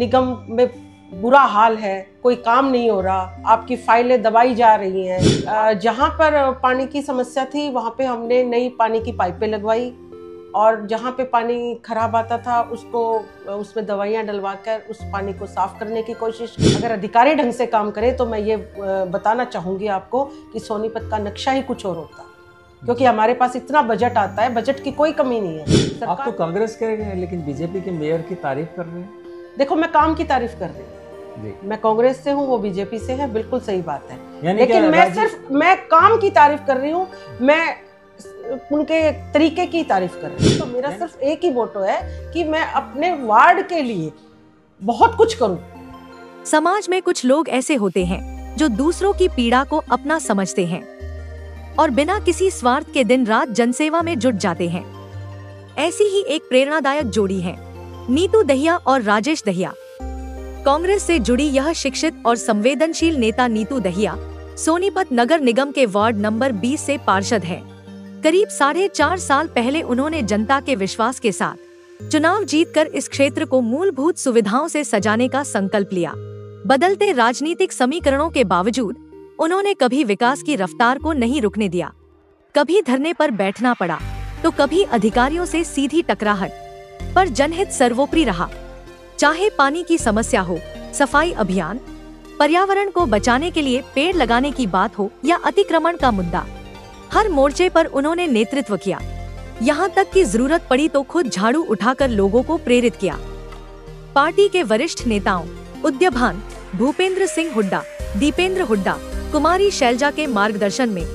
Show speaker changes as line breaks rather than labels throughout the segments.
निगम में बुरा हाल है, कोई काम नहीं हो रहा, आपकी फाइलें दबाई जा रही हैं। जहाँ पर पानी की समस्या थी वहाँ पे हमने नई पानी की पाइपें लगवाई और जहाँ पे पानी खराब आता था उसको उसमें दवाइयाँ डलवा कर उस पानी को साफ करने की कोशिश। अगर अधिकारी ढंग से काम करे तो मैं ये बताना चाहूँगी आपको कि सोनीपत का नक्शा ही कुछ और होता, क्योंकि हमारे पास इतना बजट आता है, बजट की कोई कमी नहीं है।
आप तो कांग्रेस के हैं लेकिन बीजेपी के मेयर की तारीफ कर रहे हैं।
देखो, मैं काम की तारीफ कर रही हूँ, मैं कांग्रेस से हूँ, वो बीजेपी से है, बिल्कुल सही बात है। लेकिन मैं काम की तारीफ कर रही हूँ, मैं उनके तरीके की तारीफ कर रही हूँ। तो मेरा सिर्फ एक ही मोटो है कि मैं अपने वार्ड के लिए बहुत कुछ करूँ।
समाज में कुछ लोग ऐसे होते हैं जो दूसरों की पीड़ा को अपना समझते हैं और बिना किसी स्वार्थ के दिन रात जनसेवा में जुट जाते हैं। ऐसी ही एक प्रेरणादायक जोड़ी है नीतू दहिया और राजेश दहिया। कांग्रेस से जुड़ी यह शिक्षित और संवेदनशील नेता नीतू दहिया सोनीपत नगर निगम के वार्ड नंबर 20 से पार्षद है। करीब 4.5 साल पहले उन्होंने जनता के विश्वास के साथ चुनाव जीतकर इस क्षेत्र को मूलभूत सुविधाओं से सजाने का संकल्प लिया। बदलते राजनीतिक समीकरणों के बावजूद उन्होंने कभी विकास की रफ्तार को नहीं रुकने दिया। कभी धरने पर बैठना पड़ा तो कभी अधिकारियों से सीधी टकराहट, पर जनहित सर्वोपरि रहा। चाहे पानी की समस्या हो, सफाई अभियान, पर्यावरण को बचाने के लिए पेड़ लगाने की बात हो या अतिक्रमण का मुद्दा, हर मोर्चे पर उन्होंने नेतृत्व किया। यहाँ तक कि जरूरत पड़ी तो खुद झाड़ू उठाकर लोगों को प्रेरित किया। पार्टी के वरिष्ठ नेताओं उद्यभान भूपेंद्र सिंह हुड्डा, दीपेंद्र हुड्डा, कुमारी शैलजा के मार्गदर्शन में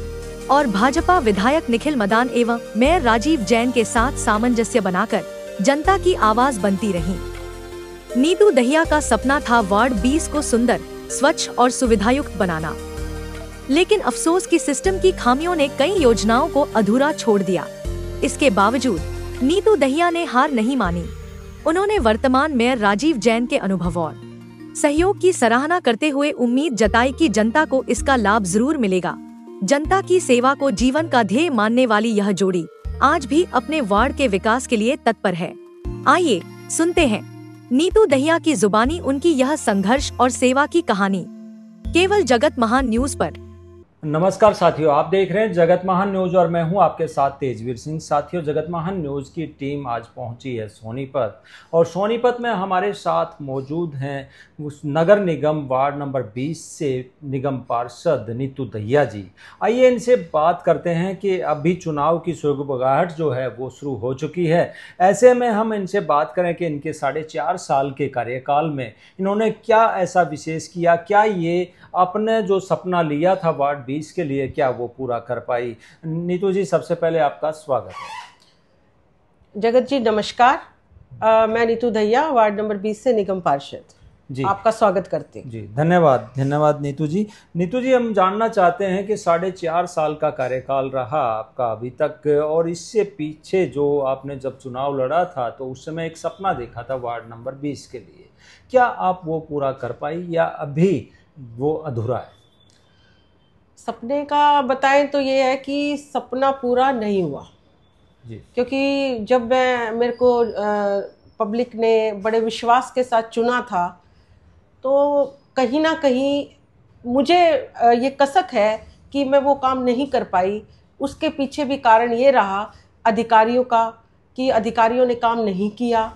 और भाजपा विधायक निखिल मदान एवं मेयर राजीव जैन के साथ सामंजस्य बनाकर जनता की आवाज बनती रही। नीतू दहिया का सपना था वार्ड 20 को सुंदर, स्वच्छ और सुविधायुक्त बनाना, लेकिन अफसोस कि सिस्टम की खामियों ने कई योजनाओं को अधूरा छोड़ दिया। इसके बावजूद नीतू दहिया ने हार नहीं मानी। उन्होंने वर्तमान मेयर राजीव जैन के अनुभव और सहयोग की सराहना करते हुए उम्मीद जताई कि जनता को इसका लाभ जरूर मिलेगा। जनता की सेवा को जीवन का ध्येय मानने वाली यह जोड़ी आज भी अपने वार्ड के विकास के लिए तत्पर है। आइए सुनते हैं नीतू दहिया की जुबानी उनकी यह संघर्ष और सेवा की कहानी, केवल जगत महान न्यूज पर।
नमस्कार साथियों, आप देख रहे हैं जगत महान न्यूज और मैं हूं आपके साथ तेजवीर सिंह। साथियों, जगत महान न्यूज की टीम आज पहुंची है सोनीपत और सोनीपत में हमारे साथ मौजूद हैं उस नगर निगम वार्ड नंबर 20 से निगम पार्षद नीतू दहिया जी। आइए इनसे बात करते हैं कि अभी चुनाव की सुगबुगाहट जो है वो शुरू हो चुकी है। ऐसे में हम इनसे बात करें कि इनके 4.5 साल के कार्यकाल में इन्होंने क्या ऐसा विशेष किया, क्या ये अपने जो सपना लिया था वार्ड 20 के लिए क्या वो पूरा कर पाई। नीतू जी, सबसे पहले आपका स्वागत है।
जगत जी नमस्कार, मैं नीतू दहिया वार्ड नंबर 20 से निगम पार्षद जी आपका स्वागत करती हूँ।
जी धन्यवाद नीतू जी। नीतू जी, हम जानना चाहते हैं कि 4.5 साल का कार्यकाल रहा आपका अभी तक, और इससे पीछे जो आपने जब चुनाव लड़ा था तो उस समय एक सपना देखा था वार्ड नंबर 20 के लिए, क्या आप वो पूरा कर पाई या अभी वो अधूरा है?
सपने का बताएं तो ये है कि सपना पूरा नहीं हुआ जी, क्योंकि जब मेरे को पब्लिक ने बड़े विश्वास के साथ चुना था तो कहीं ना कहीं मुझे ये कसक है कि मैं वो काम नहीं कर पाई। उसके पीछे भी कारण ये रहा अधिकारियों का कि अधिकारियों ने काम नहीं किया।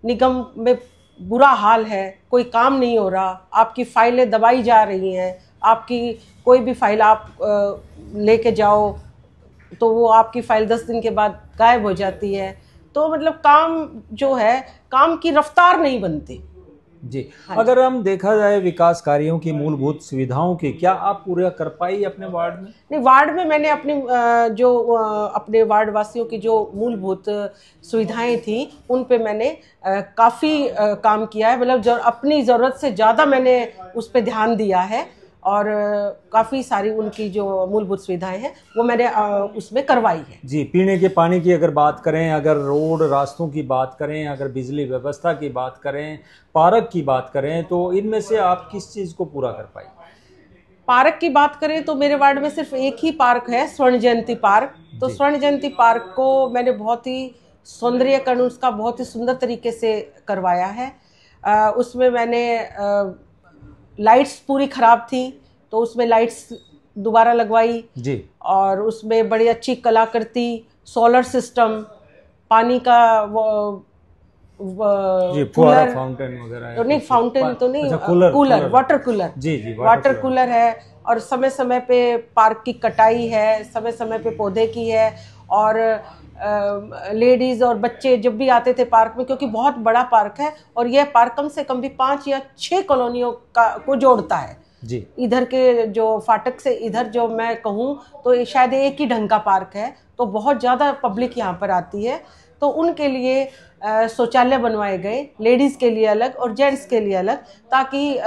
निगम में बुरा हाल है, कोई काम नहीं हो रहा, आपकी फाइलें दबाई जा रही हैं, आपकी कोई भी फाइल आप लेके जाओ तो वो आपकी फाइल 10 दिन के बाद गायब हो जाती है। तो मतलब काम जो है, काम की रफ्तार नहीं बनती
जी। अगर हम देखा जाए विकास कार्यों की, मूलभूत सुविधाओं की, क्या आप पूरा कर पाई अपने वार्ड में?
नहीं, वार्ड में मैंने अपने वार्ड वासियों की जो मूलभूत सुविधाएं थी उन पे मैंने काफ़ी काम किया है। मतलब अपनी ज़रूरत से ज़्यादा मैंने उस पर ध्यान दिया है और काफ़ी सारी उनकी जो मूलभूत सुविधाएं हैं वो मैंने उसमें करवाई है
जी। पीने के पानी की अगर बात करें, अगर रोड रास्तों की बात करें, अगर बिजली व्यवस्था की बात करें, पार्क की बात करें, तो इनमें से आप किस चीज़ को पूरा कर पाई?
पार्क की बात करें तो मेरे वार्ड में सिर्फ एक ही पार्क है, स्वर्ण जयंती पार्क। तो स्वर्ण जयंती पार्क को मैंने बहुत ही सौंदर्यीकरण उसका बहुत ही सुंदर तरीके से करवाया है। उसमें मैंने लाइट्स पूरी ख़राब थी तो उसमें लाइट्स दोबारा लगवाई जी। और उसमें बड़ी अच्छी कलाकृति, सोलर सिस्टम, पानी का
कूलर, फाउंटेन वगैरह
तो नहीं, फाउंटेन तो नहीं,
कूलर,
वाटर कूलर जी, वाटर कूलर है। और समय समय पे पार्क की कटाई है, समय समय पे पौधे की है। और लेडीज़ और बच्चे जब भी आते थे पार्क में, क्योंकि बहुत बड़ा पार्क है और यह पार्क कम से कम भी 5 या 6 कॉलोनियों को जोड़ता है जी। इधर के जो फाटक से इधर जो मैं कहूँ तो ये शायद एक ही ढंग का पार्क है, तो बहुत ज़्यादा पब्लिक यहाँ पर आती है। तो उनके लिए शौचालय बनवाए गए, लेडीज़ के लिए अलग और जेंट्स के लिए अलग, ताकि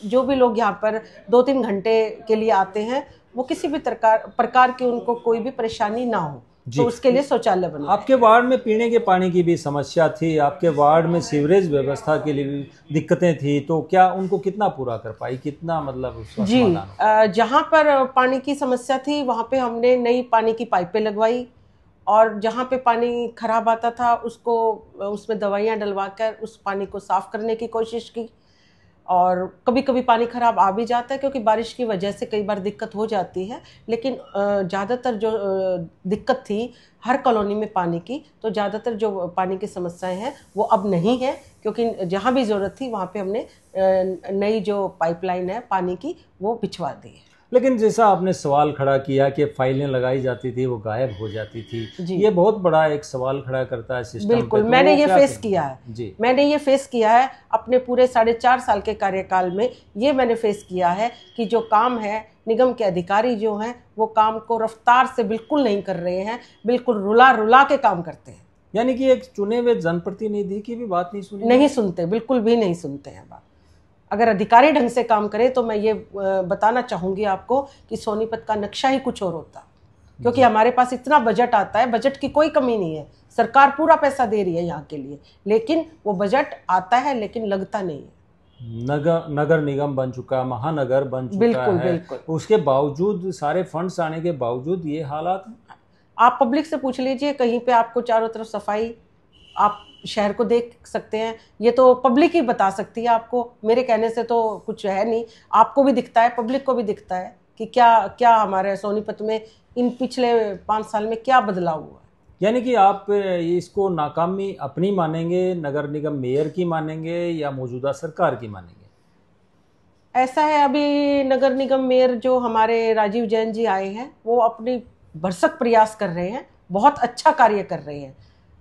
जो भी लोग यहाँ पर 2-3 घंटे के लिए आते हैं वो किसी भी प्रकार की उनको कोई भी परेशानी ना हो, तो उसके लिए शौचालय बना।
आपके वार्ड में पीने के पानी की भी समस्या थी, आपके वार्ड में सीवरेज व्यवस्था के लिए भी दिक्कतें थी, तो क्या उनको कितना पूरा कर पाई, कितना मतलब
जी? जहाँ पर पानी की समस्या थी वहाँ पे हमने नई पानी की पाइपें लगवाई, और जहाँ पे पानी खराब आता था उसको उसमें दवाइयाँ डलवा कर उस पानी को साफ़ करने की कोशिश की। और कभी कभी पानी ख़राब आ भी जाता है क्योंकि बारिश की वजह से कई बार दिक्कत हो जाती है, लेकिन ज़्यादातर जो दिक्कत थी हर कॉलोनी में पानी की, तो ज़्यादातर जो पानी की समस्याएं हैं वो अब नहीं है, क्योंकि जहाँ भी ज़रूरत थी वहाँ पे हमने नई जो पाइपलाइन है पानी की वो बिछवा दी है।
लेकिन जैसा आपने सवाल खड़ा किया कि फाइलें लगाई जाती थी वो गायब हो जाती थी, ये बहुत बड़ा एक सवाल खड़ा करता है सिस्टम।
बिल्कुल, मैंने ये फेस किया है जी। मैंने ये फेस किया है अपने पूरे 4.5 साल के कार्यकाल में, ये मैंने फेस किया है कि जो काम है निगम के अधिकारी जो हैं वो काम को रफ्तार से बिल्कुल नहीं कर रहे हैं, बिल्कुल रुला रुला के काम करते हैं।
यानी कि एक चुने हुए जनप्रतिनिधि की भी बात
नहीं सुनते, बिल्कुल भी नहीं सुनते हैं बात। अगर अधिकारी ढंग से काम करे तो मैं ये बताना चाहूँगी आपको कि सोनीपत का नक्शा ही कुछ और होता, क्योंकि हमारे पास इतना बजट आता है, बजट की कोई कमी नहीं है, सरकार पूरा पैसा दे रही है यहाँ के लिए, लेकिन वो बजट आता है लेकिन लगता नहीं है।
नगर निगम बन चुका, महानगर बन चुका है, बिल्कुल। उसके बावजूद, सारे फंड्स आने के बावजूद ये हालात।
आप पब्लिक से पूछ लीजिए, कहीं पे आपको चारों तरफ सफाई, आप शहर को देख सकते हैं, ये तो पब्लिक ही बता सकती है आपको, मेरे कहने से तो कुछ है नहीं। आपको भी दिखता है, पब्लिक को भी दिखता है कि क्या क्या हमारे सोनीपत में इन पिछले 5 साल में क्या बदलाव हुआ है।
यानी कि आप इसको नाकामी अपनी मानेंगे, नगर निगम मेयर की मानेंगे या मौजूदा सरकार की मानेंगे?
ऐसा है, अभी नगर निगम मेयर जो हमारे राजीव जैन जी आए हैं वो अपनी भरसक प्रयास कर रहे हैं, बहुत अच्छा कार्य कर रहे हैं।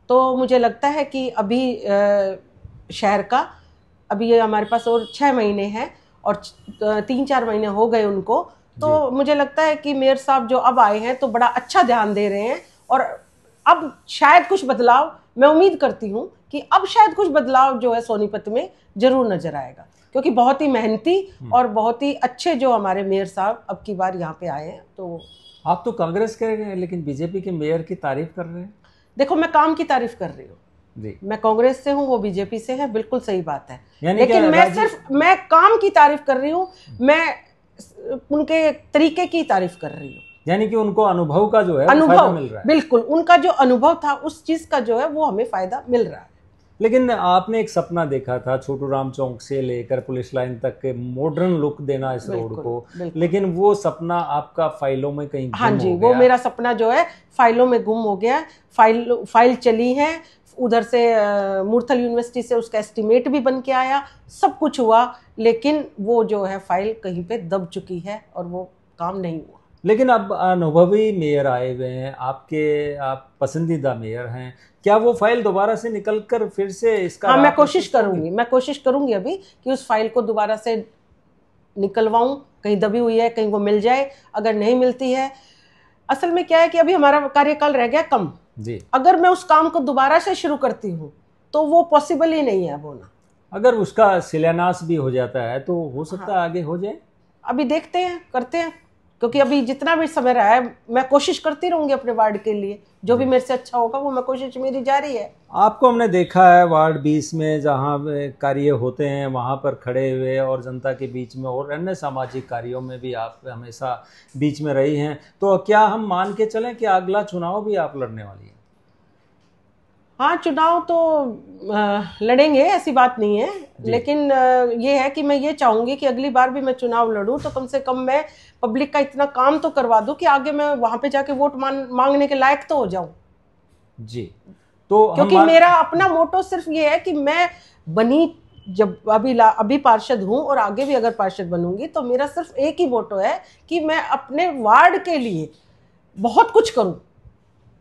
तो मुझे लगता है कि अभी शहर का अभी ये हमारे पास और 6 महीने हैं और 3-4 महीने हो गए उनको, तो मुझे लगता है कि मेयर साहब जो अब आए हैं तो बड़ा अच्छा ध्यान दे रहे हैं, और अब शायद कुछ बदलाव, मैं उम्मीद करती हूँ कि अब शायद कुछ बदलाव जो है सोनीपत में जरूर नजर आएगा, क्योंकि बहुत ही मेहनती और बहुत ही अच्छे जो हमारे मेयर साहब अब की बार यहाँ पे आए हैं। तो
आप तो कांग्रेस के हैं लेकिन बीजेपी के मेयर की तारीफ कर रहे हैं।
देखो, मैं काम की तारीफ कर रही हूँ, मैं कांग्रेस से हूँ, वो बीजेपी से है, बिल्कुल सही बात है, लेकिन मैं काम की तारीफ कर रही हूँ, मैं उनके तरीके की तारीफ कर रही हूँ।
यानी कि उनको अनुभव का जो है
अनुभव
मिल रहा है।
बिल्कुल, उनका जो अनुभव था उस चीज का जो है वो हमें फायदा मिल रहा है।
लेकिन आपने एक सपना देखा था छोटू राम चौक से लेकर पुलिस लाइन तक के मॉडर्न लुक देना इस रोड को, लेकिन वो सपना आपका फाइलों में कहीं
हाँ जी, वो मेरा सपना जो है फाइलों में गुम हो गया। फाइल चली है, उधर से मुरथल यूनिवर्सिटी से उसका एस्टीमेट भी बन के आया, सब कुछ हुआ, लेकिन वो जो है फाइल कहीं पे दब चुकी है और वो काम नहीं हुआ।
लेकिन अब अनुभवी मेयर आए हुए हैं, आप पसंदीदा मेयर हैं, क्या वो फाइल दोबारा से निकलकर फिर से इसका?
हाँ, मैं कोशिश करूंगी अभी कि उस फाइल को दोबारा से निकलवाऊं, कहीं दबी हुई है कहीं वो मिल जाए, अगर नहीं मिलती है। असल में क्या है कि अभी हमारा कार्यकाल रह गया कम जी, अगर मैं उस काम को दोबारा से शुरू करती हूँ तो वो पॉसिबल ही नहीं है होना।
अगर उसका शिलान्यास भी हो जाता है तो हो सकता है आगे हो जाए।
अभी देखते हैं, करते हैं, क्योंकि अभी जितना भी समय रहा है मैं कोशिश करती रहूंगी अपने वार्ड के लिए, जो भी मेरे से अच्छा होगा वो मैं कोशिश मेरी जारी है।
आपको हमने देखा है वार्ड 20 में जहां कार्य होते हैं वहां पर खड़े हुए और जनता के बीच में, और अन्य सामाजिक कार्यों में भी आप हमेशा बीच में रही हैं, तो क्या हम मान के चलें कि अगला चुनाव भी आप लड़ने वाली हैं?
हाँ, चुनाव तो लड़ेंगे, ऐसी बात नहीं है, लेकिन ये है कि मैं ये चाहूंगी कि अगली बार भी मैं चुनाव लड़ूं तो कम से कम मैं पब्लिक का इतना काम तो करवा दूं कि आगे मैं वहां पे जाके वोट मांगने के लायक तो हो जाऊं।
जी, तो
क्योंकि मेरा अपना मोटो सिर्फ ये है कि मैं बनी जब अभी पार्षद हूं और आगे भी अगर पार्षद बनूंगी तो मेरा सिर्फ एक ही मोटो है कि मैं अपने वार्ड के लिए बहुत कुछ करूं।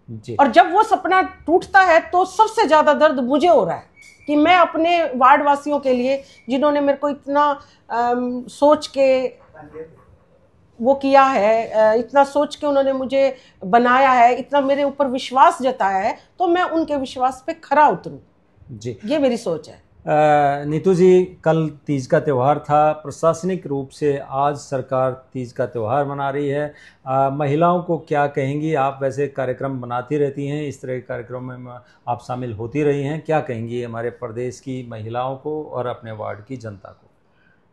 जी। और जब वो सपना टूटता है तो सबसे ज्यादा दर्द मुझे हो रहा है कि मैं अपने वार्ड वासियों के लिए, जिन्होंने मेरे को इतना सोच के वो किया है, इतना सोच के उन्होंने मुझे बनाया है, इतना मेरे ऊपर विश्वास जताया है, तो मैं उनके विश्वास पे खरा उतरूं। जी, ये मेरी सोच है।
नीतू जी, कल तीज का त्यौहार था। प्रशासनिक रूप से आज सरकार तीज का त्यौहार मना रही है। महिलाओं को क्या कहेंगी? आप वैसे कार्यक्रम बनाती रहती हैं, इस तरह के कार्यक्रमों में आप शामिल होती रही हैं, क्या कहेंगी हमारे प्रदेश की महिलाओं को और अपने वार्ड की जनता को?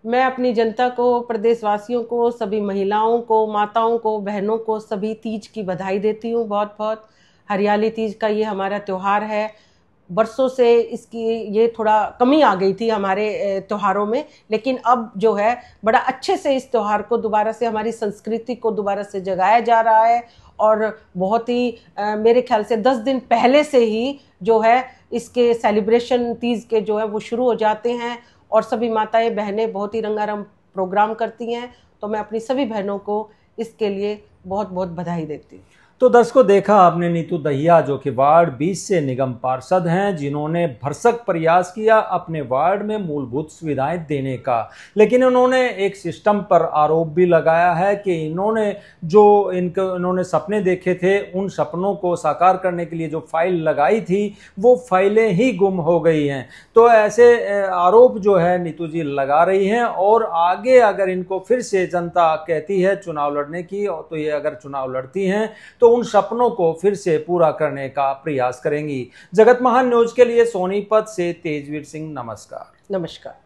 मैं अपनी जनता को, प्रदेशवासियों को, सभी महिलाओं को, माताओं को, बहनों को सभी तीज की बधाई देती हूँ बहुत बहुत। हरियाली तीज का ये हमारा त्यौहार है। बरसों से इसकी ये थोड़ा कमी आ गई थी हमारे त्योहारों में, लेकिन अब जो है बड़ा अच्छे से इस त्यौहार को दोबारा से, हमारी संस्कृति को दोबारा से जगाया जा रहा है। और बहुत ही मेरे ख्याल से 10 दिन पहले से ही जो है इसके सेलिब्रेशन तीज के जो है वो शुरू हो जाते हैं और सभी माताएं बहनें बहुत ही रंगारंग प्रोग्राम करती हैं। तो मैं अपनी सभी बहनों को इसके लिए बहुत बहुत बधाई देती हूँ।
तो दर्शकों, देखा आपने नीतू दहिया, जो कि वार्ड 20 से निगम पार्षद हैं, जिन्होंने भरसक प्रयास किया अपने वार्ड में मूलभूत सुविधाएं देने का, लेकिन उन्होंने एक सिस्टम पर आरोप भी लगाया है कि इन्होंने सपने देखे थे, उन सपनों को साकार करने के लिए जो फाइल लगाई थी वो फाइलें ही गुम हो गई हैं। तो ऐसे आरोप जो है नीतू जी लगा रही हैं और आगे अगर इनको फिर से जनता कहती है चुनाव लड़ने की, तो ये अगर चुनाव लड़ती हैं तो उन सपनों को फिर से पूरा करने का प्रयास करेंगी। जगत महान न्यूज के लिए सोनीपत से तेजवीर सिंह, नमस्कार।
नमस्कार।